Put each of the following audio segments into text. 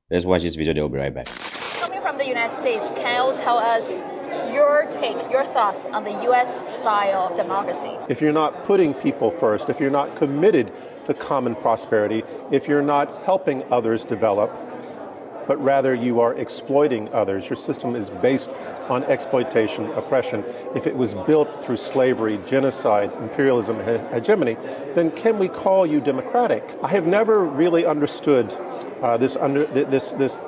Let's watch this video, they'll be right back. Coming from the United States, can you tell us your take, your thoughts on the US style of democracy? If you're not putting people first, if you're not committed to common prosperity, if you're not helping others develop, but rather you are exploiting others, your system is based on exploitation, oppression. If it was built through slavery, genocide, imperialism, hegemony, then can we call you democratic? I have never really understood this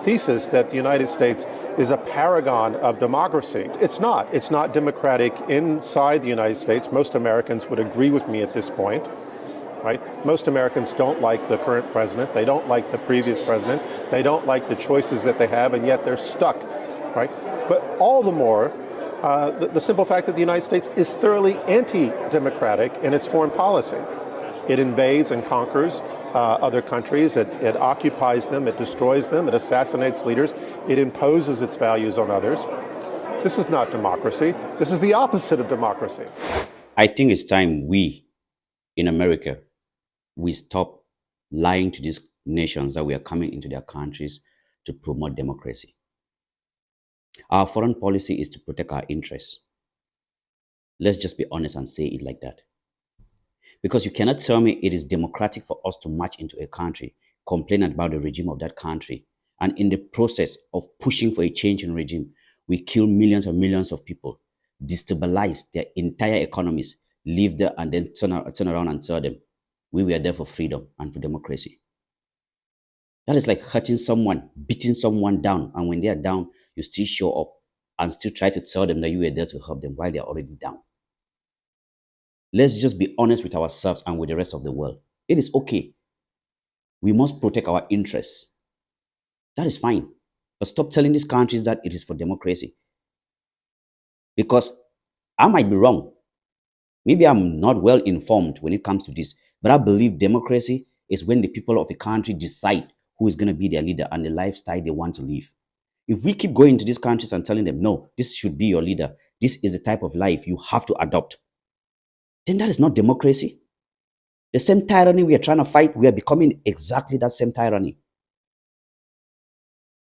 thesis that the United States is a paragon of democracy. It's not. It's not democratic inside the United States. Most Americans would agree with me at this point. Right? Most Americans don't like the current president. They don't like the previous president. They don't like the choices that they have, and yet they're stuck. Right? But all the more, the simple fact that the United States is thoroughly anti-democratic in its foreign policy. It invades and conquers other countries. It occupies them. It destroys them. It assassinates leaders. It imposes its values on others. This is not democracy. This is the opposite of democracy. I think it's time we, in America, we stop lying to these nations that we are coming into their countries to promote democracy. Our foreign policy is to protect our interests. Let's just be honest and say it like that. Because you cannot tell me it is democratic for us to march into a country, complain about the regime of that country, and in the process of pushing for a change in regime, we kill millions and millions of people, destabilize their entire economies, live there and then turn around and tell them, we were there for freedom and for democracy. That is like hurting someone, beating someone down, and when they are down, you still show up and still try to tell them that you were there to help them while they are already down. Let's just be honest with ourselves and with the rest of the world. It is okay. We must protect our interests. That is fine. But stop telling these countries that it is for democracy. Because I might be wrong. Maybe I'm not well informed when it comes to this, but I believe democracy is when the people of a country decide who is going to be their leader and the lifestyle they want to live. If we keep going to these countries and telling them, no, this should be your leader, this is the type of life you have to adopt, then that is not democracy. The same tyranny we are trying to fight, we are becoming exactly that same tyranny.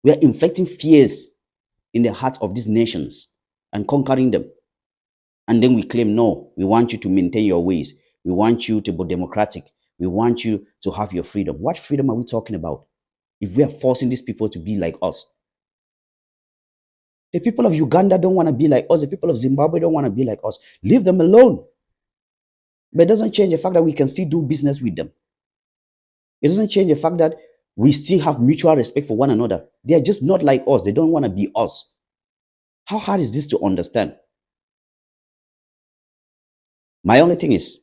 We are inflicting fears in the hearts of these nations and conquering them. And then we claim, no, we want you to maintain your ways. We want you to be democratic. We want you to have your freedom. What freedom are we talking about if we are forcing these people to be like us? The people of Uganda don't want to be like us. The people of Zimbabwe don't want to be like us. Leave them alone. But it doesn't change the fact that we can still do business with them. It doesn't change the fact that we still have mutual respect for one another. They are just not like us. They don't want to be us. How hard is this to understand? My only thing is,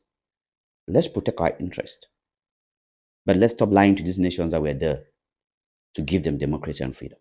let's protect our interest. But let's stop lying to these nations that we're there to give them democracy and freedom.